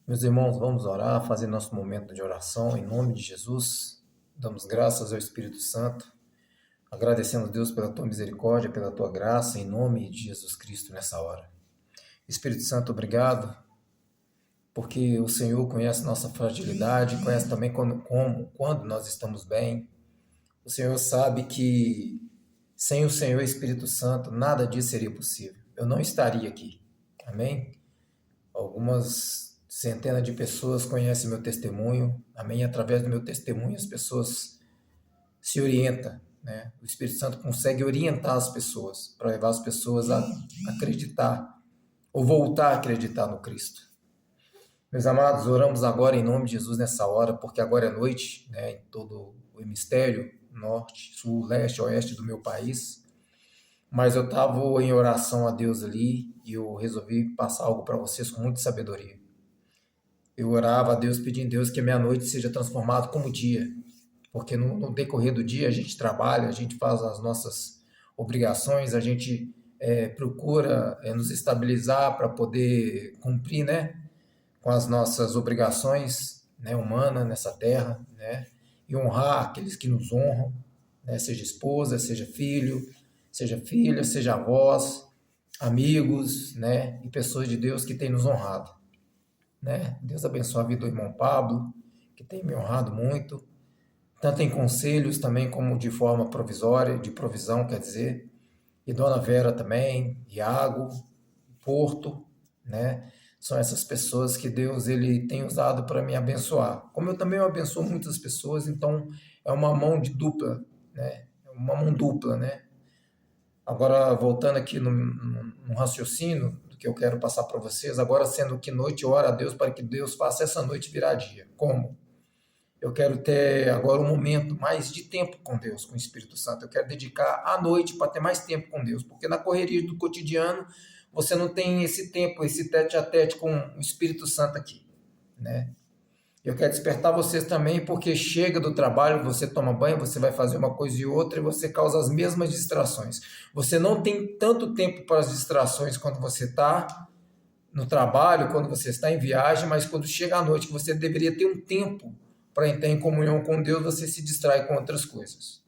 Meus irmãos, vamos orar, fazer nosso momento de oração em nome de Jesus. Damos graças ao Espírito Santo, agradecendo a Deus pela tua misericórdia, pela tua graça, em nome de Jesus Cristo nessa hora. Espírito Santo, obrigado, porque o Senhor conhece nossa fragilidade, conhece também quando nós estamos bem. O Senhor sabe que sem o Senhor Espírito Santo, nada disso seria possível. Eu não estaria aqui. Amém? Algumas centenas de pessoas conhecem meu testemunho. Amém? Através do meu testemunho, as pessoas se orientam, né? O Espírito Santo consegue orientar as pessoas, para levar as pessoas a acreditar, ou voltar a acreditar no Cristo. Meus amados, oramos agora em nome de Jesus nessa hora, porque agora é noite, né, em todo o hemisfério, norte, sul, leste, oeste do meu país. Mas eu estava em oração a Deus ali e eu resolvi passar algo para vocês com muita sabedoria. Eu orava a Deus, pedindo a Deus que a minha noite seja transformada como dia, porque no decorrer do dia a gente trabalha, a gente faz as nossas obrigações, a gente procura nos estabilizar para poder cumprir, né, com as nossas obrigações, né, humanas nessa terra, né, e honrar aqueles que nos honram, né, seja esposa, seja filho, seja filha, seja avós, amigos, né, e pessoas de Deus que têm nos honrado, né. Deus abençoe a vida do irmão Pablo, que tem me honrado muito, tanto em conselhos também como de forma provisória, de provisão, quer dizer, e Dona Vera também, Iago, Porto, né? São essas pessoas que Deus ele tem usado para me abençoar. Como eu também abençoo muitas pessoas, então é uma mão de dupla, né? É uma mão dupla, né? Agora, voltando aqui no raciocínio do que eu quero passar para vocês, agora sendo que noite, eu oro a Deus para que Deus faça essa noite virar dia. Como? Eu quero ter agora um momento mais de tempo com Deus, com o Espírito Santo. Eu quero dedicar à noite para ter mais tempo com Deus, porque na correria do cotidiano você não tem esse tempo, esse tete a tete com o Espírito Santo aqui, né? Eu quero despertar vocês também, porque chega do trabalho, você toma banho, você vai fazer uma coisa e outra e você causa as mesmas distrações. Você não tem tanto tempo para as distrações quando você está no trabalho, quando você está em viagem, mas quando chega à noite, que você deveria ter um tempo para entrar em comunhão com Deus, você se distrai com outras coisas.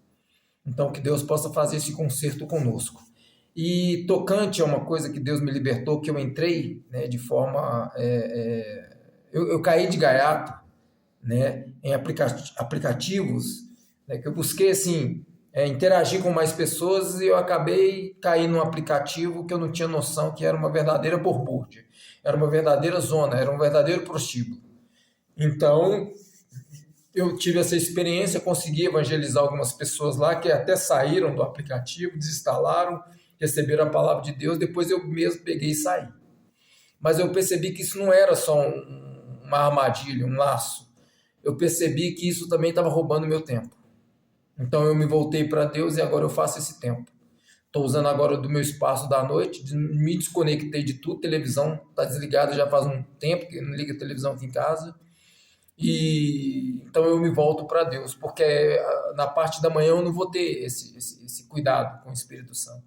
Então, que Deus possa fazer esse conserto conosco. E tocante a uma coisa que Deus me libertou, que eu entrei, né, de forma... eu caí de gaiato, né, em aplicativos, né, que eu busquei, assim, interagir com mais pessoas e eu acabei caindo num aplicativo que eu não tinha noção que era uma verdadeira borbúrdia, era uma verdadeira zona, era um verdadeiro prostíbulo. Então, eu tive essa experiência, consegui evangelizar algumas pessoas lá que até saíram do aplicativo, desinstalaram, receberam a palavra de Deus, depois eu mesmo peguei e saí. Mas eu percebi que isso não era só uma armadilha, um laço. Eu percebi que isso também estava roubando meu tempo. Então eu me voltei para Deus e agora eu faço esse tempo. Estou usando agora do meu espaço da noite, me desconectei de tudo, televisão está desligada já faz um tempo que não liga a televisão aqui em casa. E então eu me volto para Deus, porque na parte da manhã eu não vou ter esse cuidado com o Espírito Santo.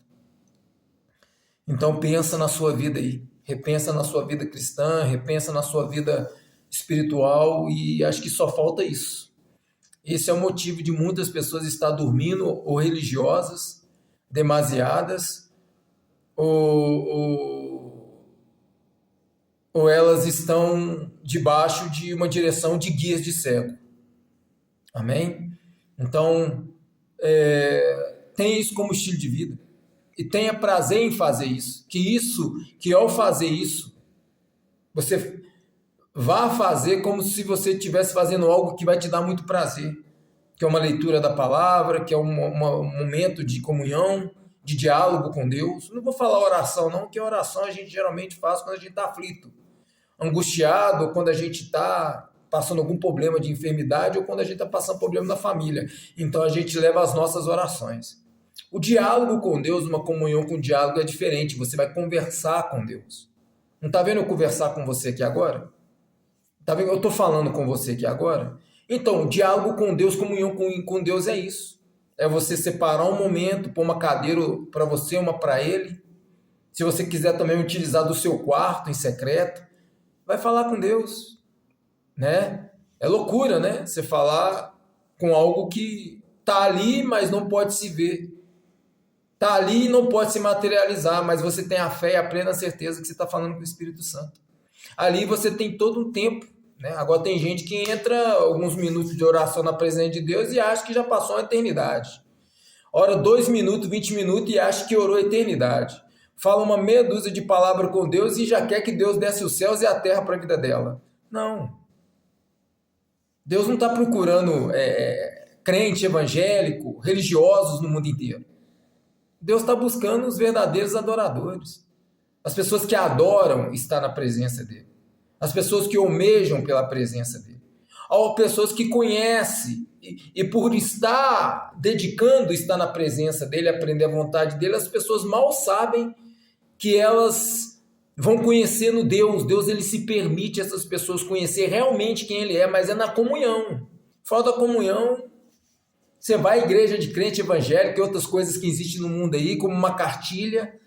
Então pensa na sua vida aí, repensa na sua vida cristã, repensa na sua vida espiritual e acho que só falta isso. Esse é o motivo de muitas pessoas estar dormindo ou religiosas, demasiadas, ou elas estão debaixo de uma direção de guias de cego. Amém? Então, tenha isso como estilo de vida. E tenha prazer em fazer isso. Que ao fazer isso, você vá fazer como se você estivesse fazendo algo que vai te dar muito prazer. Que é uma leitura da palavra, que é um momento de comunhão, de diálogo com Deus. Não vou falar oração não, porque oração a gente geralmente faz quando a gente está aflito, angustiado, ou quando a gente está passando algum problema de enfermidade, ou quando a gente está passando problema na família. Então a gente leva as nossas orações. O diálogo com Deus, uma comunhão com o diálogo é diferente. Você vai conversar com Deus. Não está vendo eu conversar com você aqui agora? Tá vendo? Eu estou falando com você aqui agora. Então, diálogo com Deus, comunhão com Deus é isso. É você separar um momento, pôr uma cadeira para você, uma para ele. Se você quiser também utilizar do seu quarto em secreto, vai falar com Deus. né? É loucura, né? Você falar com algo que tá ali, mas não pode se ver. Tá ali e não pode se materializar, mas você tem a fé e a plena certeza que você está falando com o Espírito Santo. Ali você tem todo um tempo, né? Agora tem gente que entra alguns minutos de oração na presença de Deus e acha que já passou uma eternidade. Ora 2 minutos, 20 minutos e acha que orou a eternidade. Fala uma meia dúzia de palavras com Deus e já quer que Deus desce os céus e a terra para a vida dela. Não. Deus não está procurando crente evangélico, religiosos no mundo inteiro. Deus está buscando os verdadeiros adoradores. As pessoas que adoram estar na presença dele. As pessoas que almejam pela presença dele. As pessoas que conhecem e por estar dedicando estar na presença dele, aprender a vontade dele, as pessoas mal sabem que elas vão conhecer no Deus. Deus, ele se permite essas pessoas conhecer realmente quem ele é, mas é na comunhão. Fora da comunhão, você vai à igreja de crente evangélico e outras coisas que existem no mundo aí, como uma cartilha,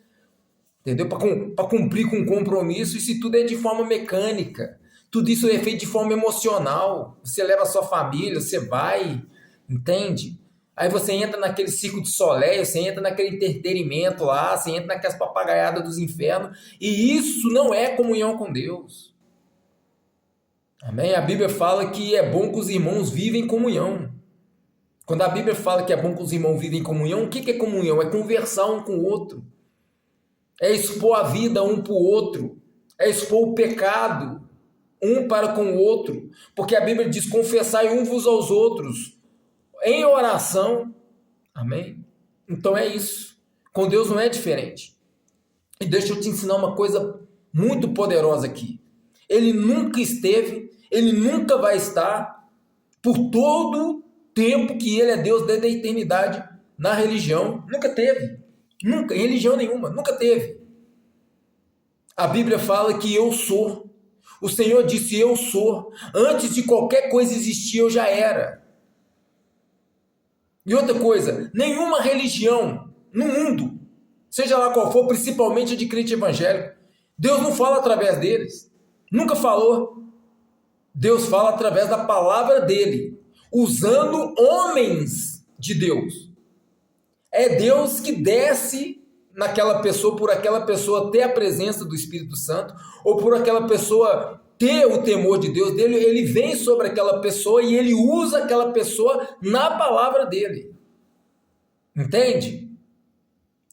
entendeu? Para cumprir com um compromisso, isso tudo é de forma mecânica. Tudo isso é feito de forma emocional. Você leva a sua família, você vai, entende? Aí você entra naquele ciclo de soleil, você entra naquele entretenimento lá, você entra naquelas papagaiadas dos infernos, e isso não é comunhão com Deus. Amém? A Bíblia fala que é bom que os irmãos vivem em comunhão. Quando a Bíblia fala que é bom que os irmãos vivem em comunhão, o que é comunhão? É conversar um com o outro. É expor a vida um para o outro. É expor o pecado um para com o outro. Porque a Bíblia diz, confessai uns aos outros em oração. Amém? Então é isso. Com Deus não é diferente. E deixa eu te ensinar uma coisa muito poderosa aqui. Ele nunca esteve, ele nunca vai estar por todo tempo que ele é Deus desde a eternidade na religião. Nunca teve. Nunca, em religião nenhuma. Nunca teve. A Bíblia fala que eu sou. O Senhor disse eu sou. Antes de qualquer coisa existir, eu já era. E outra coisa, nenhuma religião no mundo, seja lá qual for, principalmente a de crente evangélico, Deus não fala através deles. Nunca falou. Deus fala através da palavra dele, usando homens de Deus. É Deus que desce naquela pessoa, por aquela pessoa ter a presença do Espírito Santo, ou por aquela pessoa ter o temor de Deus dele, ele vem sobre aquela pessoa e ele usa aquela pessoa na palavra dele. Entende?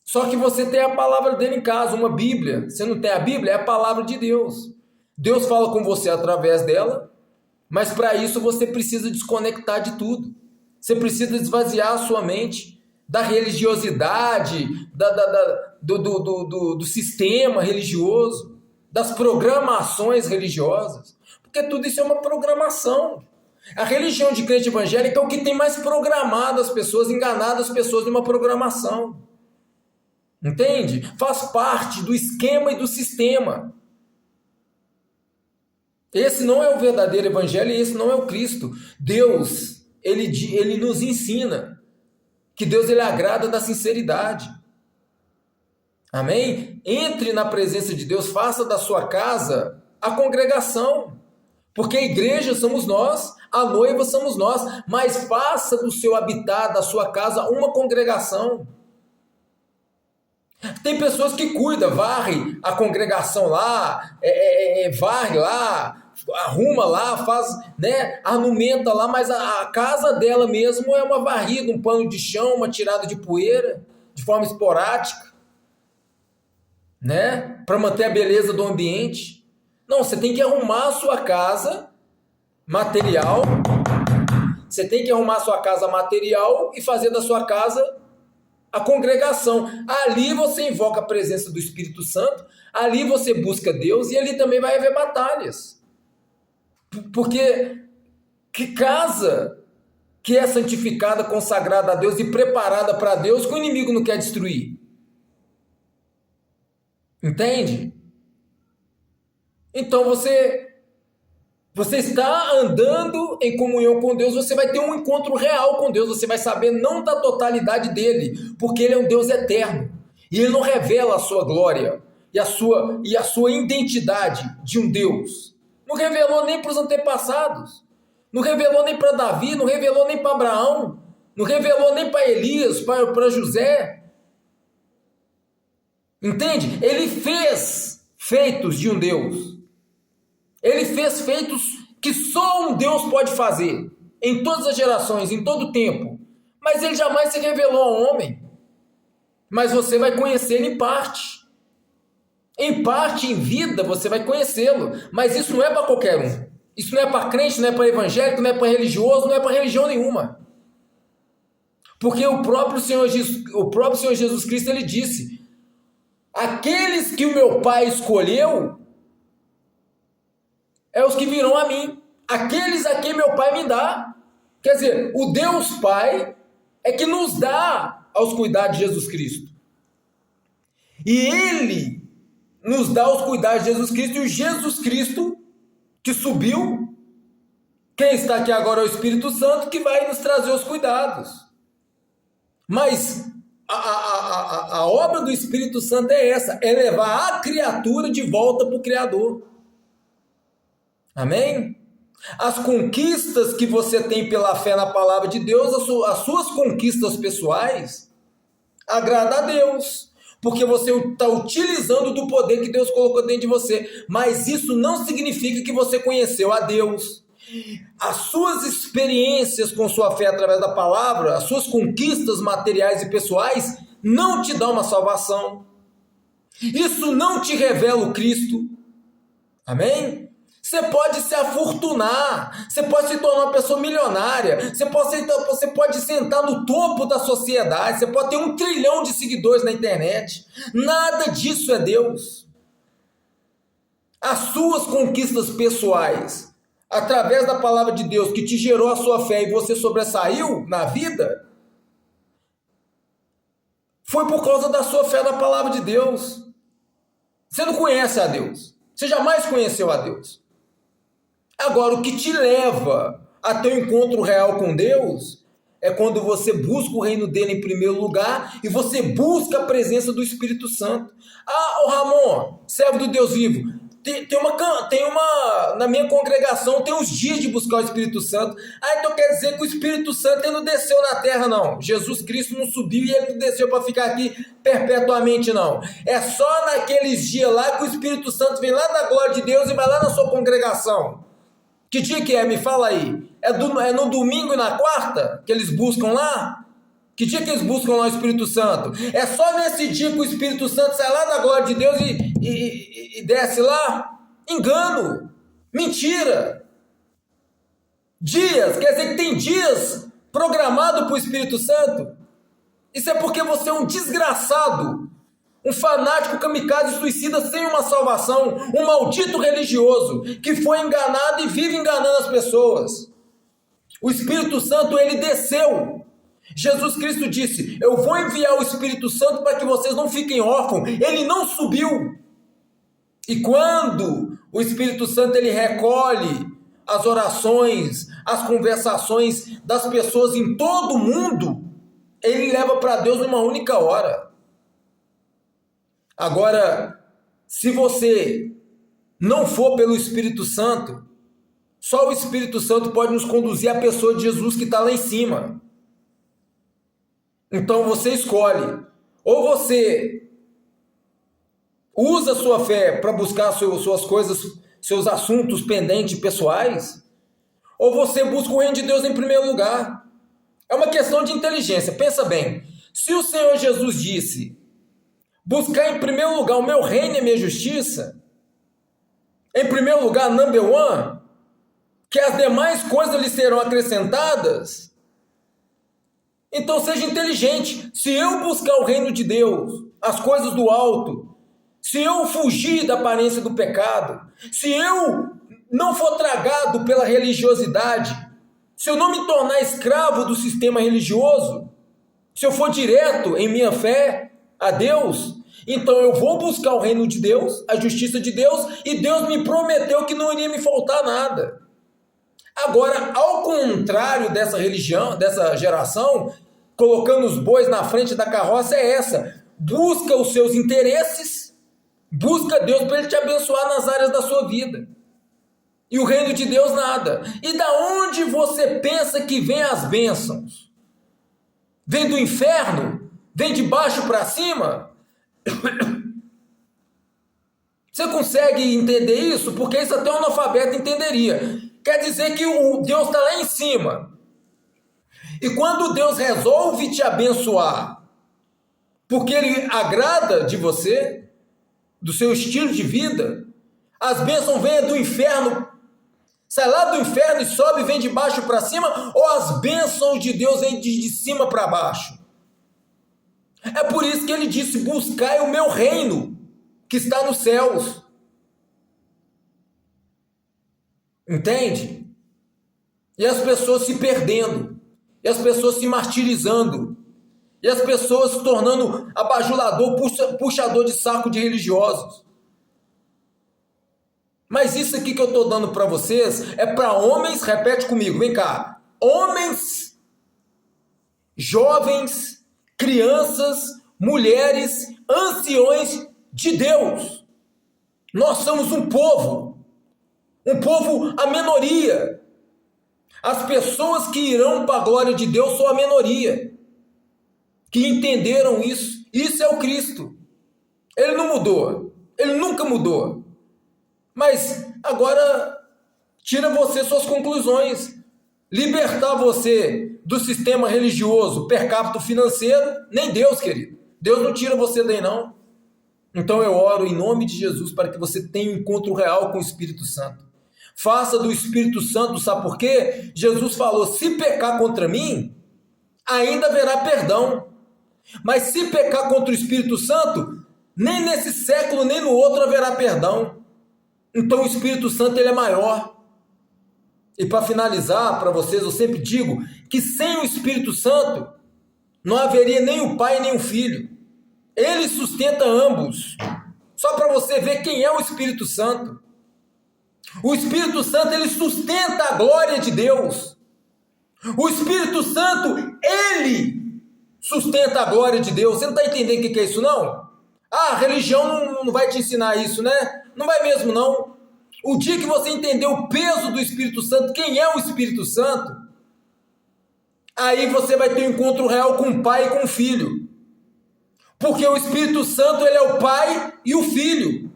Só que você tem a palavra dele em casa, uma Bíblia. Você não tem a Bíblia? É a palavra de Deus. Deus fala com você através dela, mas para isso você precisa desconectar de tudo. Você precisa esvaziar a sua mente da religiosidade, do sistema religioso, das programações religiosas, porque tudo isso é uma programação. A religião de crente evangélica é o que tem mais programado as pessoas, enganado as pessoas numa programação. Entende? Faz parte do esquema e do sistema. Esse não é o verdadeiro evangelho e esse não é o Cristo. Deus, ele nos ensina que Deus, ele agrada da sinceridade. Amém? Entre na presença de Deus, faça da sua casa a congregação. Porque a igreja somos nós, a noiva somos nós, mas faça do seu habitat, da sua casa, uma congregação. Tem pessoas que cuidam, varre a congregação lá, varre lá, arruma lá, faz, né, arrumenta lá, mas a casa dela mesmo é uma varrida, um pano de chão, uma tirada de poeira, de forma esporádica, né, para manter a beleza do ambiente. Não, você tem que arrumar a sua casa material, você tem que arrumar a sua casa material e fazer da sua casa a congregação. Ali você invoca a presença do Espírito Santo, ali você busca Deus e ali também vai haver batalhas. Porque que casa que é santificada, consagrada a Deus e preparada para Deus que o inimigo não quer destruir? Entende? Então você está andando em comunhão com Deus, você vai ter um encontro real com Deus, você vai saber não da totalidade dele, porque ele é um Deus eterno, e ele não revela a sua glória, e a sua identidade de um Deus. Não revelou nem para os antepassados. Não revelou nem para Davi, não revelou nem para Abraão, não revelou nem para Elias, para José. Entende? Ele fez feitos de um Deus. Ele fez feitos que só um Deus pode fazer, em todas as gerações, em todo o tempo. Mas ele jamais se revelou ao homem. Mas você vai conhecê-lo em parte. Em parte, em vida, você vai conhecê-lo. Mas isso não é para qualquer um. Isso não é para crente, não é para evangélico, não é para religioso, não é para religião nenhuma. Porque o próprio Senhor Jesus Cristo, ele disse: aqueles que o meu Pai escolheu, é os que virão a mim. Aqueles a quem meu Pai me dá. Quer dizer, o Deus Pai é que nos dá aos cuidados de Jesus Cristo. E Ele nos dá aos cuidados de Jesus Cristo, e o Jesus Cristo que subiu, quem está aqui agora é o Espírito Santo, que vai nos trazer os cuidados. Mas a obra do Espírito Santo é essa, é levar a criatura de volta para o Criador. Amém? As conquistas que você tem pela fé na palavra de Deus, as suas conquistas pessoais, agrada a Deus, porque você está utilizando do poder que Deus colocou dentro de você. Mas isso não significa que você conheceu a Deus. As suas experiências com sua fé através da palavra, as suas conquistas materiais e pessoais, não te dão uma salvação. Isso não te revela o Cristo. Amém? Você pode se afortunar, você pode se tornar uma pessoa milionária, você pode sentar no topo da sociedade, você pode ter 1 trilhão de seguidores na internet. Nada disso é Deus. As suas conquistas pessoais, através da palavra de Deus que te gerou a sua fé e você sobressaiu na vida, foi por causa da sua fé na palavra de Deus. Você não conhece a Deus, você jamais conheceu a Deus. Agora, o que te leva a ter um encontro real com Deus é quando você busca o reino dele em primeiro lugar e você busca a presença do Espírito Santo. Ah, ô Ramon, servo do Deus vivo, na minha congregação tem uns dias de buscar o Espírito Santo. Ah, então quer dizer que o Espírito Santo ele não desceu na terra, não. Jesus Cristo não subiu e ele não desceu para ficar aqui perpetuamente, não. É só naqueles dias lá que o Espírito Santo vem lá da glória de Deus e vai lá na sua congregação. Que dia que é? Me fala aí. É no domingo e na quarta que eles buscam lá? Que dia que eles buscam lá o Espírito Santo? É só nesse dia que o Espírito Santo sai lá da glória de Deus e desce lá? Engano. Mentira. Dias. Quer dizer que tem dias programados para o Espírito Santo? Isso é porque você é um desgraçado. Um fanático kamikaze suicida sem uma salvação, um maldito religioso que foi enganado e vive enganando as pessoas. O Espírito Santo, ele desceu. Jesus Cristo disse: eu vou enviar o Espírito Santo para que vocês não fiquem órfãos. Ele não subiu. E quando o Espírito Santo ele recolhe as orações, as conversações das pessoas em todo o mundo, ele leva para Deus numa única hora. Agora, se você não for pelo Espírito Santo, só o Espírito Santo pode nos conduzir à pessoa de Jesus que está lá em cima. Então você escolhe, ou você usa a sua fé para buscar suas coisas, seus assuntos pendentes pessoais, ou você busca o reino de Deus em primeiro lugar. É uma questão de inteligência. Pensa bem, se o Senhor Jesus disse: buscar em primeiro lugar o meu reino e a minha justiça, em primeiro lugar, number one, que as demais coisas lhe serão acrescentadas. Então seja inteligente. Se eu buscar o reino de Deus, as coisas do alto, se eu fugir da aparência do pecado, se eu não for tragado pela religiosidade, se eu não me tornar escravo do sistema religioso, se eu for direto em minha fé a Deus, então eu vou buscar o reino de Deus, a justiça de Deus, e Deus me prometeu que não iria me faltar nada. Agora, ao contrário dessa religião, dessa geração, colocando os bois na frente da carroça, é essa: busca os seus interesses, busca Deus para Ele te abençoar nas áreas da sua vida. E o reino de Deus nada. E da onde você pensa que vem as bênçãos? Vem do inferno? Vem de baixo para cima? Você consegue entender isso? Porque isso até um analfabeto entenderia. Quer dizer que o Deus está lá em cima. E quando Deus resolve te abençoar, porque Ele agrada de você, do seu estilo de vida, as bênçãos vêm do inferno, sai lá do inferno e sobe e vem de baixo para cima, ou as bênçãos de Deus vêm de cima para baixo? É por isso que Ele disse, buscai o meu reino, que está nos céus. Entende? E as pessoas se perdendo, e as pessoas se martirizando, e as pessoas se tornando abajulador, puxador de saco de religiosos. Mas isso aqui que eu estou dando para vocês é para homens, repete comigo, vem cá, homens, jovens, crianças, mulheres, anciões de Deus. Nós somos um povo a minoria. As pessoas que irão para a glória de Deus são a minoria, que entenderam isso. Isso é o Cristo. Ele não mudou, ele nunca mudou. Mas agora tira você suas conclusões. Libertar você do sistema religioso per capita financeiro, nem Deus, querido. Deus não tira você daí não. Então eu oro em nome de Jesus para que você tenha um encontro real com o Espírito Santo. Faça do Espírito Santo, sabe por quê? Jesus falou, se pecar contra mim, ainda haverá perdão. Mas se pecar contra o Espírito Santo, nem nesse século, nem no outro haverá perdão. Então o Espírito Santo ele é maior. E para finalizar, para vocês, eu sempre digo que sem o Espírito Santo, não haveria nem o Pai nem o Filho. Ele sustenta ambos. Só para você ver quem é o Espírito Santo. O Espírito Santo, ele sustenta a glória de Deus. O Espírito Santo, ele sustenta a glória de Deus. Você não está entendendo o que é isso, não? Ah, a religião não vai te ensinar isso, né? Não vai mesmo, não. O dia que você entender o peso do Espírito Santo, quem é o Espírito Santo, aí você vai ter um encontro real com o Pai e com o Filho. Porque o Espírito Santo, ele é o Pai e o Filho.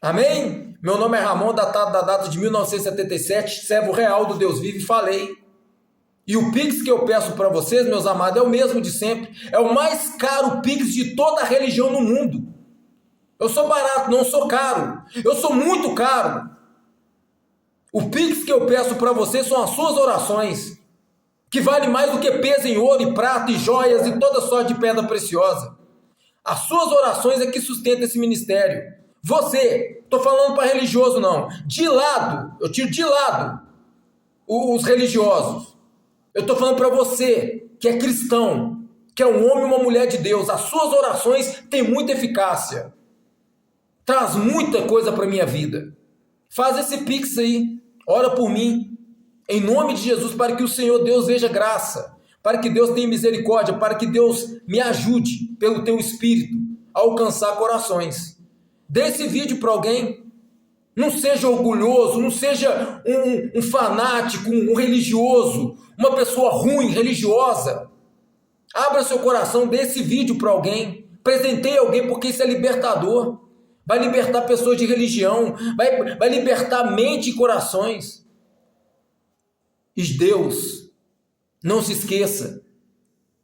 Amém? Meu nome é Ramon, datado da data de 1977, servo real do Deus vivo, e falei. E o Pix que eu peço para vocês, meus amados, é o mesmo de sempre. É o mais caro Pix de toda a religião no mundo. Eu sou barato, não sou caro. Eu sou muito caro. O Pix que eu peço para vocês são as suas orações, que vale mais do que peso em ouro e prata e joias e toda sorte de pedra preciosa. As suas orações é que sustentam esse ministério. Você, estou falando para religioso não, de lado, eu tiro de lado os religiosos. Eu estou falando para você, que é cristão, que é um homem e uma mulher de Deus. As suas orações têm muita eficácia. Traz muita coisa para a minha vida. Faz esse Pix aí, ora por mim, em nome de Jesus, para que o Senhor Deus veja graça, para que Deus tenha misericórdia, para que Deus me ajude, pelo teu Espírito, a alcançar corações. Dê esse vídeo para alguém. Não seja orgulhoso, não seja um fanático, um religioso, uma pessoa ruim, religiosa. Abra seu coração, dê esse vídeo para alguém. Presenteie alguém, porque isso é libertador. Vai libertar pessoas de religião, vai libertar mente e corações. E Deus, não se esqueça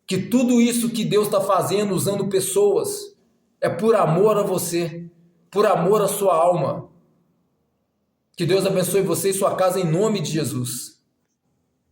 que tudo isso que Deus está fazendo, usando pessoas, é por amor a você, por amor à sua alma. Que Deus abençoe você e sua casa em nome de Jesus.